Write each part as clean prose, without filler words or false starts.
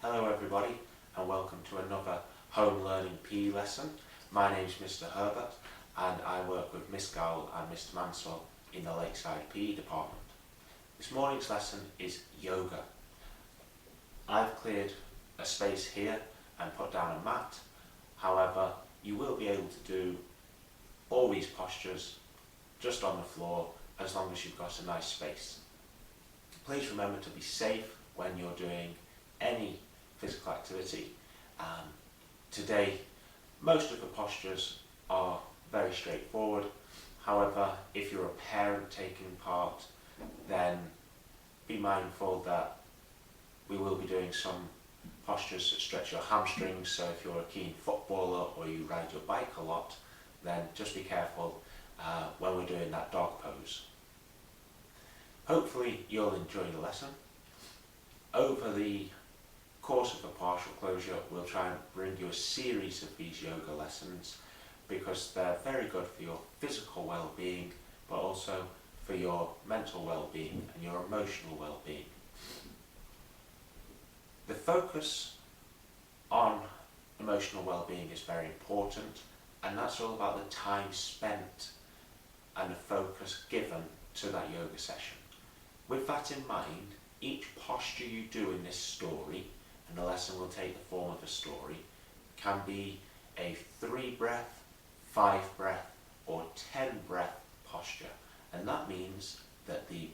Hello everybody and welcome to another home learning PE lesson. My name is Mr Herbert and I work with Miss Gowell and Mr Mansell in the Lakeside PE department. This morning's lesson is yoga. I've cleared a space here and put down a mat. However, you will be able to do all these postures just on the floor as long as you've got a nice space. Please remember to be safe when you're doing any physical activity. Today, most of the postures are very straightforward. However, if you're a parent taking part, then be mindful that we will be doing some postures that stretch your hamstrings. So if you're a keen footballer or you ride your bike a lot, then just be careful when we're doing that dog pose. Hopefully you'll enjoy the lesson. Over the course of the partial closure, we'll try and bring you a series of these yoga lessons because they're very good for your physical well-being, but also for your mental well-being and your emotional well-being. The focus on emotional well-being is very important, and that's all about the time spent and the focus given to that yoga session. With that in mind, each posture you do in this story, and the lesson will take the form of a story, can be a 3-breath, 5-breath or 10-breath posture. And that means that the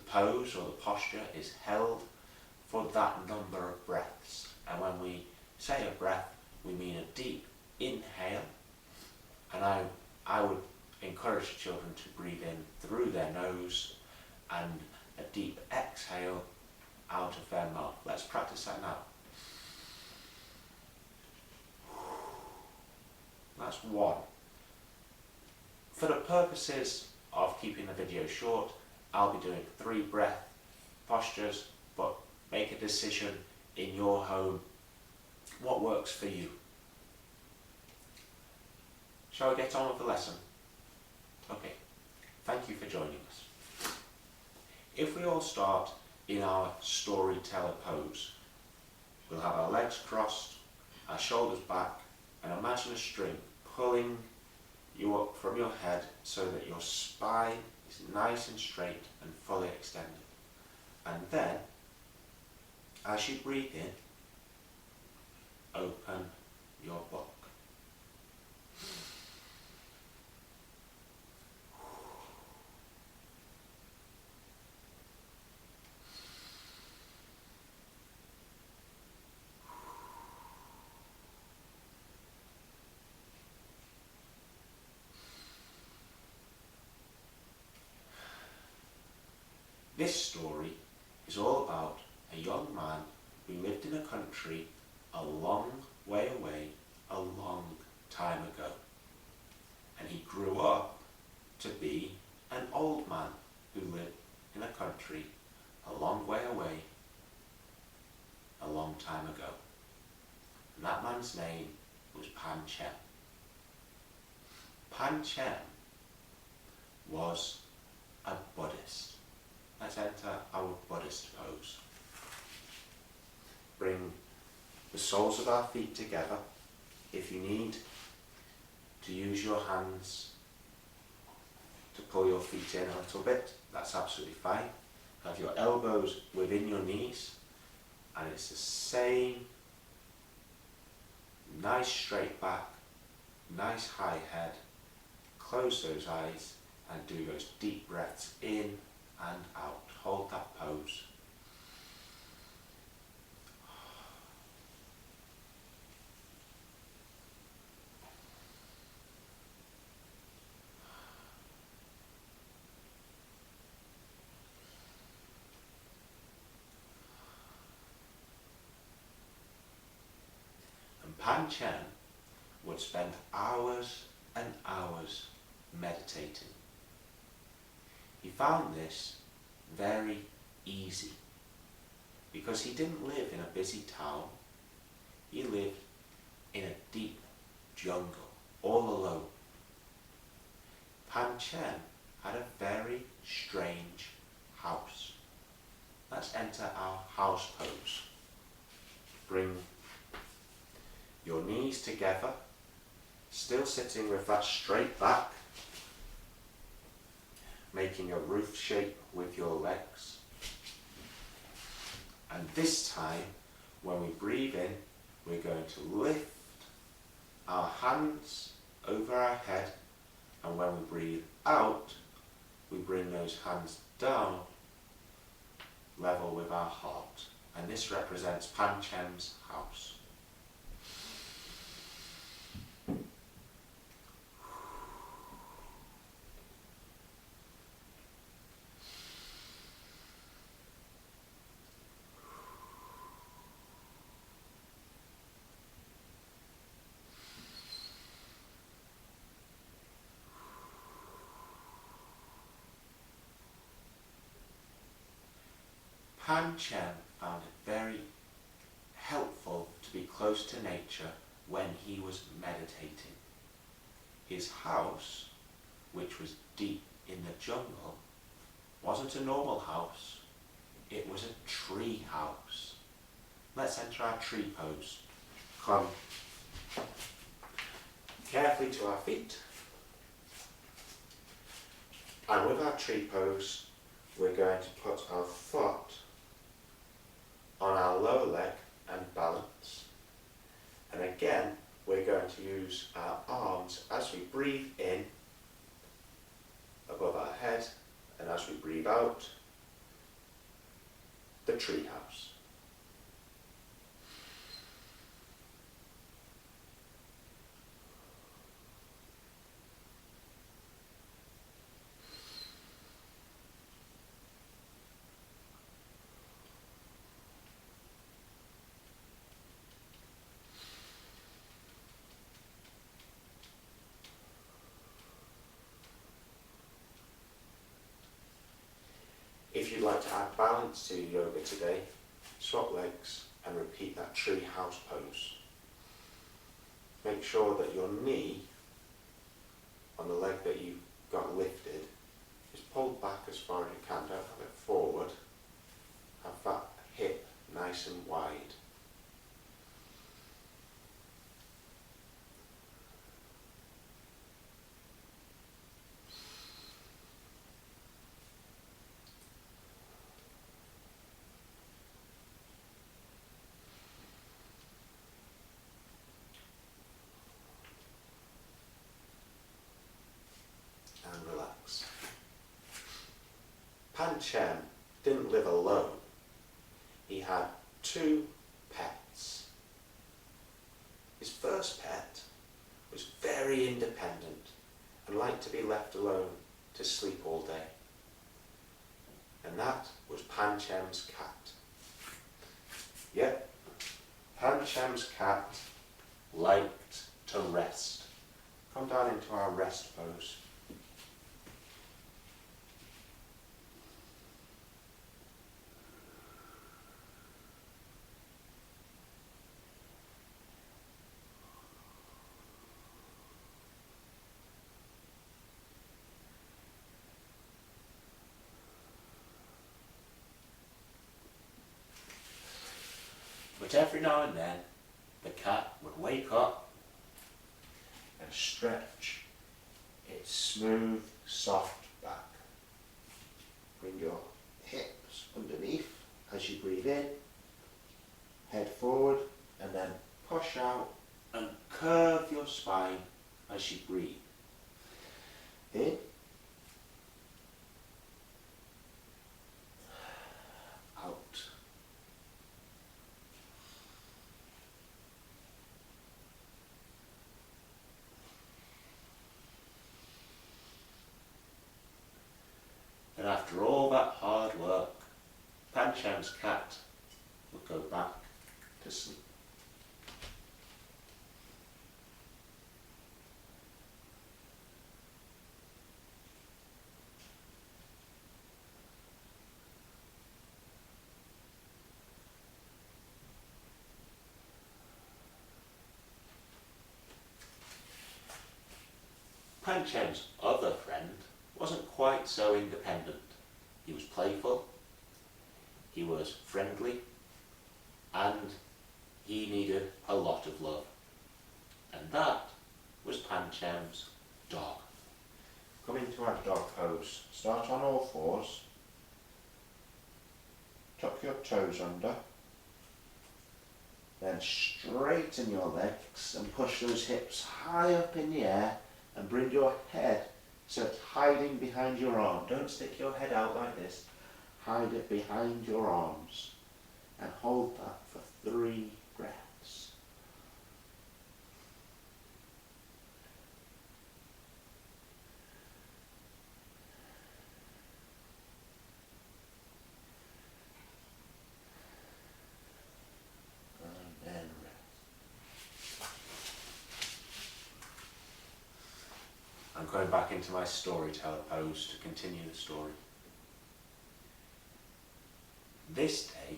pose or the posture is held for that number of breaths. And when we say a breath, we mean a deep inhale. And I would encourage children to breathe in through their nose and a deep exhale out of their mouth. Let's practice that now. That's 1. For the purposes of keeping the video short, I'll be doing 3-breath postures, but make a decision in your home what works for you. Shall we get on with the lesson? Okay, thank you for joining us. If we all start in our storyteller pose, we'll have our legs crossed, our shoulders back, and imagine a string pulling you up from your head so that your spine is nice and straight and fully extended. And then, as you breathe in, open your book. This story is all about a young man who lived in a country a long way away, a long time ago. And he grew up to be an old man who lived in a country a long way away, a long time ago. And that man's name was Panchem. Panchem was a Buddhist. Let's enter our Buddhist pose. Bring the soles of our feet together. If you need to use your hands to pull your feet in a little bit, that's absolutely fine. Have your elbows within your knees, and it's the same nice straight back, nice high head. Close those eyes and do those deep breaths in and out. Hold that pose. And Panchem would spend hours and hours meditating. He found this very easy because he didn't live in a busy town. He lived in a deep jungle, all alone. Panchem had a very strange house. Let's enter our house pose. bring your knees together, still sitting with that straight back, making a roof shape with your legs. And this time, when we breathe in, we're going to lift our hands over our head, and when we breathe out, we bring those hands down level with our heart. And this represents Panchem's house. Panchem found it very helpful to be close to nature when he was meditating. His house, which was deep in the jungle, wasn't a normal house, it was a tree house. Let's enter our tree pose. Come carefully to our feet, and with our tree pose we're going to put our foot on our lower leg and balance. And again, we're going to use our arms as we breathe in above our head, and as we breathe out, the tree house. If you'd like to add balance to your yoga today, swap legs and repeat that tree house pose. Make sure that your knee on the leg that you've got lifted is pulled back as far as you can. Don't have it forward. Have that hip nice and wide. And relax. Panchem didn't live alone. He had two pets. His first pet was very independent and liked to be left alone to sleep all day. And that was Panchem's cat. Yep, Panchem's cat liked to rest. Come down into our rest pose. But every now and then, the cat would wake up and stretch its smooth, soft back. Bring your hips underneath as you breathe in, head forward, and then push out and curve your spine as you breathe. In, out. And after all that hard work, Panchem's cat would go back to sleep. Panchem's other friend wasn't quite so independent. He was playful, he was friendly, and he needed a lot of love. And that was Panchem's dog. Come into our dog pose. Start on all fours. Tuck your toes under. Then straighten your legs and push those hips high up in the air and bring your head so it's hiding behind your arm. Don't stick your head out like this. Hide it behind your arms and hold that for 3 breaths. And then rest. I'm going back into my storyteller pose to continue the story. This day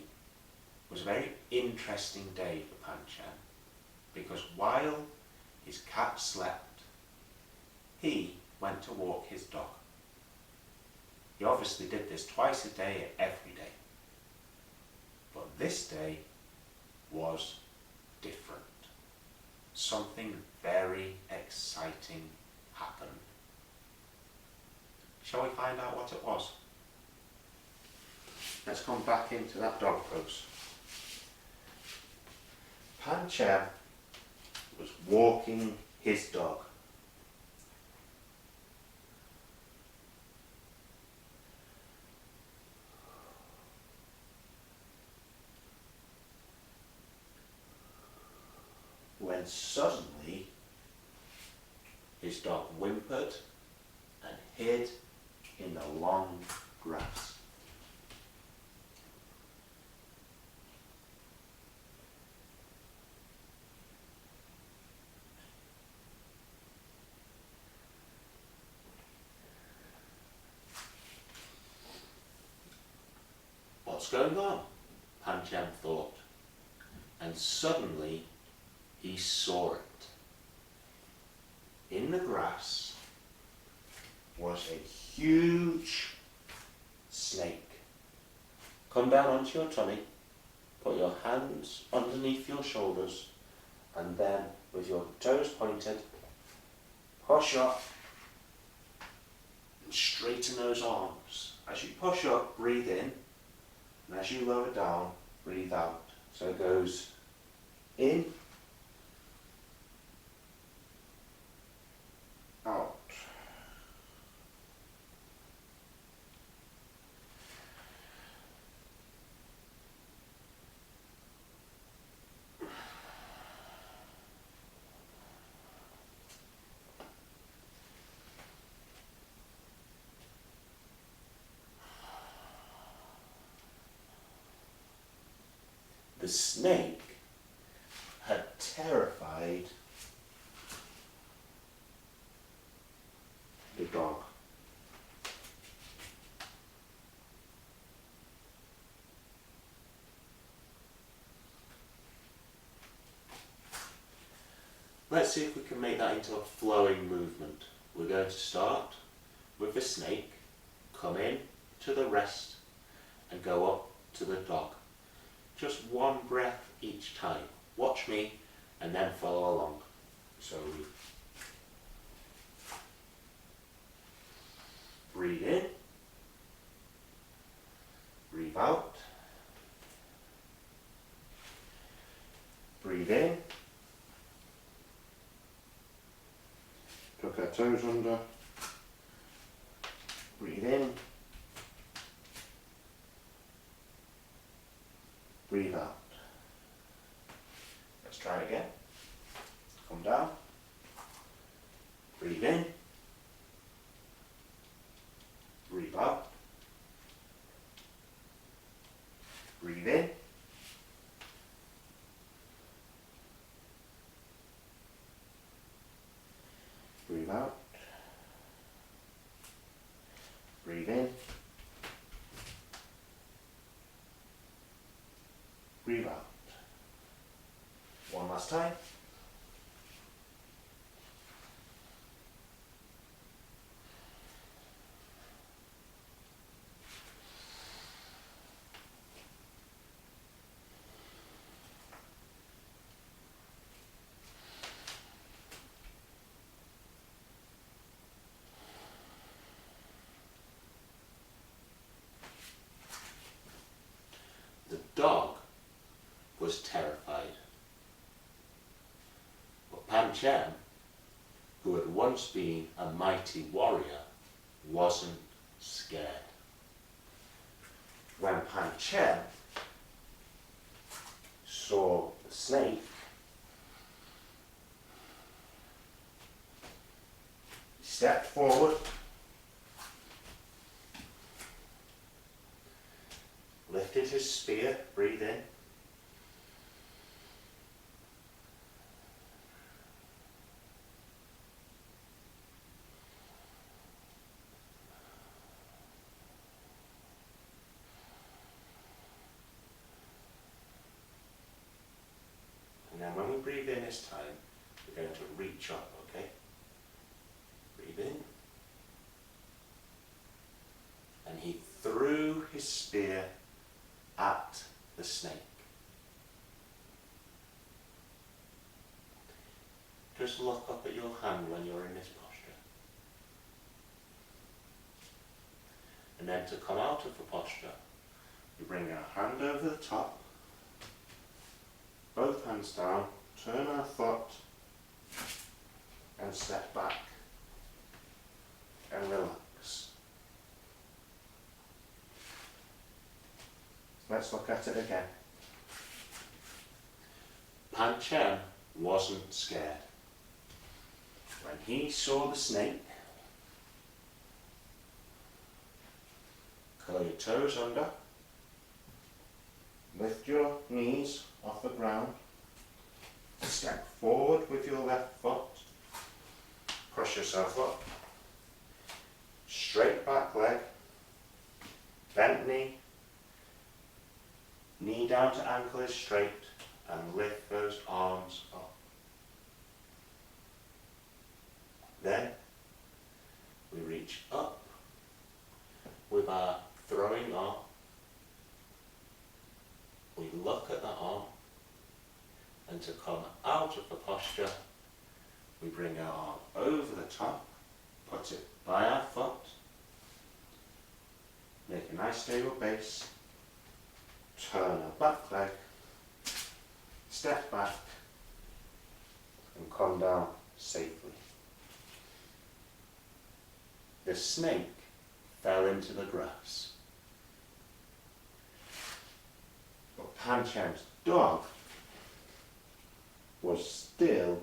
was a very interesting day for Panchem because while his cat slept, he went to walk his dog. He obviously did this twice a day, every day. But this day was different. Something very exciting happened. Shall we find out what it was? Let's come back into that dog pose. Panchem was walking his dog. When suddenly his dog whimpered and hid in the long grass. What's going on? Panchem thought, and suddenly he saw it. In the grass was a huge snake. Come down onto your tummy, put your hands underneath your shoulders, and then with your toes pointed, push up and straighten those arms. As you push up, breathe in, and as you lower down, breathe out. So it goes in, out. The snake had terrified the dog. Let's see if we can make that into a flowing movement. We're going to start with the snake, come in to the rest and go up to the dog. Just one breath each time. Watch me and then follow along. So we breathe in, breathe out, breathe in, tuck our toes under, breathe in, breathe out. Let's try it again. Come down. Breathe in. Breathe out. Breathe in. Breathe out. Breathe in. Breathe out. One last time. Panchem, who had once been a mighty warrior, wasn't scared. When Panchem saw the snake, he stepped forward, lifted his spear, breathe in, and then when we breathe in this time, we're going to reach up, okay? Breathe in. And he threw his spear at the snake. Just look up at your hand when you're in this posture. And then to come out of the posture, we bring our hand over the top, both hands down, turn our foot and step back and relax. Let's look at it again. Panchem wasn't scared. When he saw the snake, curl your toes under, lift your knees off the ground, step forward with your left foot, push yourself up, straight back leg, bent knee, knee down to ankle is straight, and lift those arms up. Then we reach up with our throwing arm. We look at the arm, and to come out of the posture, we bring our arm over the top, put it by our foot, make a nice stable base, turn our back leg, step back, and come down safely. The snake fell into the grass. But Panchem's dog was still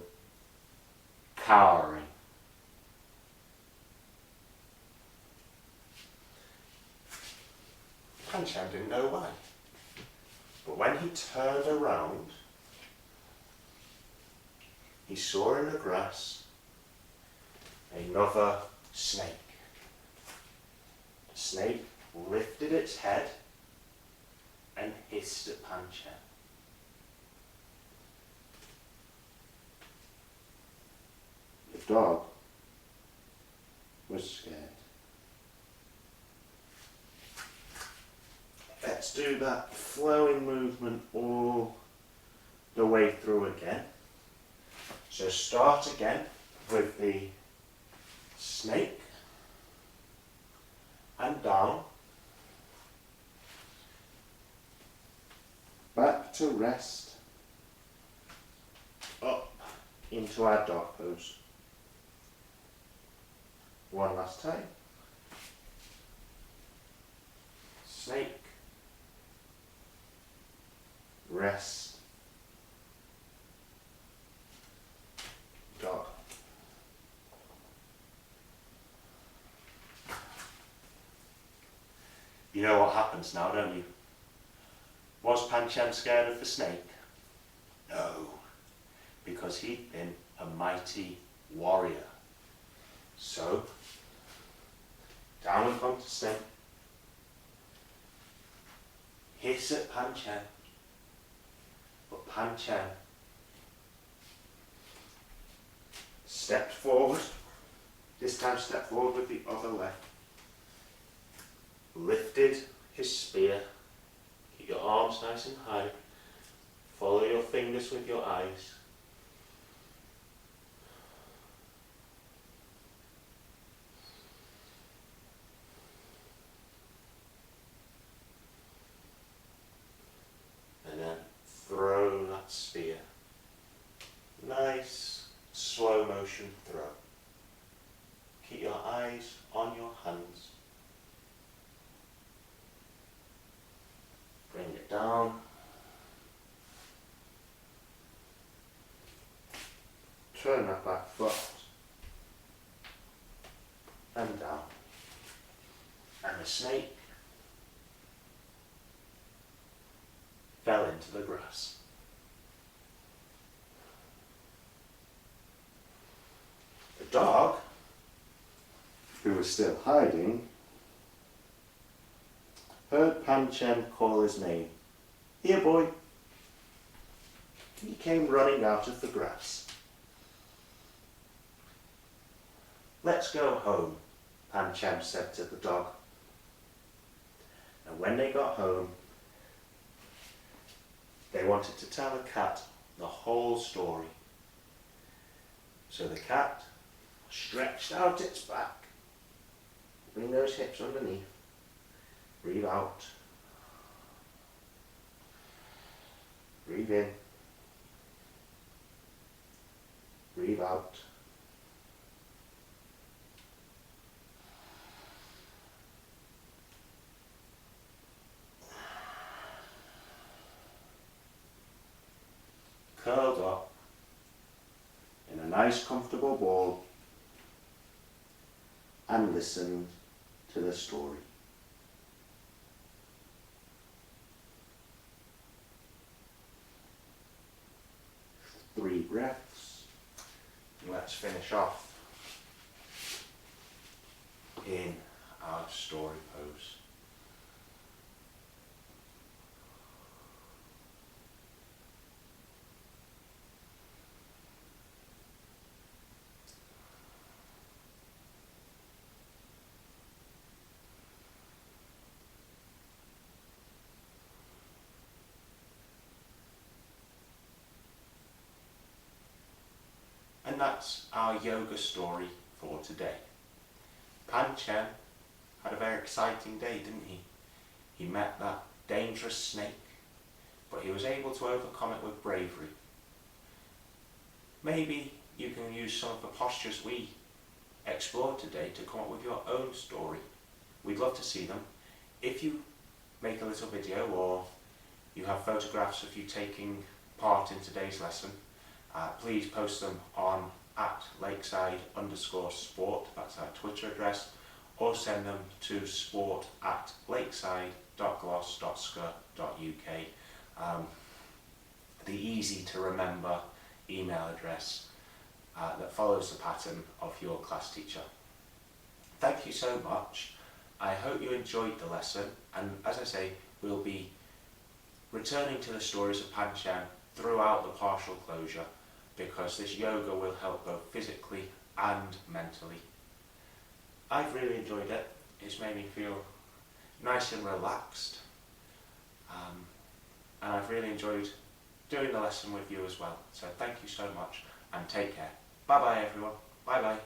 cowering. Panchem didn't know why. But when he turned around, he saw in the grass another snake. The snake lifted its head and hissed at Panchem. The dog was scared. Let's do that flowing movement all the way through again. So start again with the snake and down, back to rest, up into our dog pose. One last time. Snake, rest, dog. You know what happens now, don't you? Was Panchem scared of the snake? No, because he'd been a mighty warrior. So, down in front of snake, hiss at Panchem, but Panchem stepped forward, this time stepped forward with the other leg, lifted his spear, keep your arms nice and high, follow your fingers with your eyes, and then throw that spear nice, motion throw. Keep your eyes on your hands. Bring it down. Turn that back foot and down. And the snake fell into the grass. The dog, who was still hiding, heard Panchem call his name. "Here, boy." He came running out of the grass. "Let's go home," Panchem said to the dog. And when they got home, they wanted to tell the cat the whole story. So the cat stretched out its back. Bring those hips underneath. Breathe out. Breathe in. Breathe out. Curled up in a nice comfortable ball and listened to the story. Three breaths. And let's finish off in our story pose. And that's our yoga story for today. Panchem had a very exciting day, didn't he? He met that dangerous snake, but he was able to overcome it with bravery. Maybe you can use some of the postures we explored today to come up with your own story. We'd love to see them. If you make a little video or you have photographs of you taking part in today's lesson, please post them on @Lakeside_sport, that's our Twitter address, or send them to sport@lakeside.glos.sco.uk, the easy to remember email address that follows the pattern of your class teacher. Thank you so much. I hope you enjoyed the lesson, and as I say, we'll be returning to the stories of Panchem throughout the partial closure, because this yoga will help both physically and mentally. I've really enjoyed it. It's made me feel nice and relaxed. And I've really enjoyed doing the lesson with you as well. So thank you so much and take care. Bye bye everyone. Bye bye.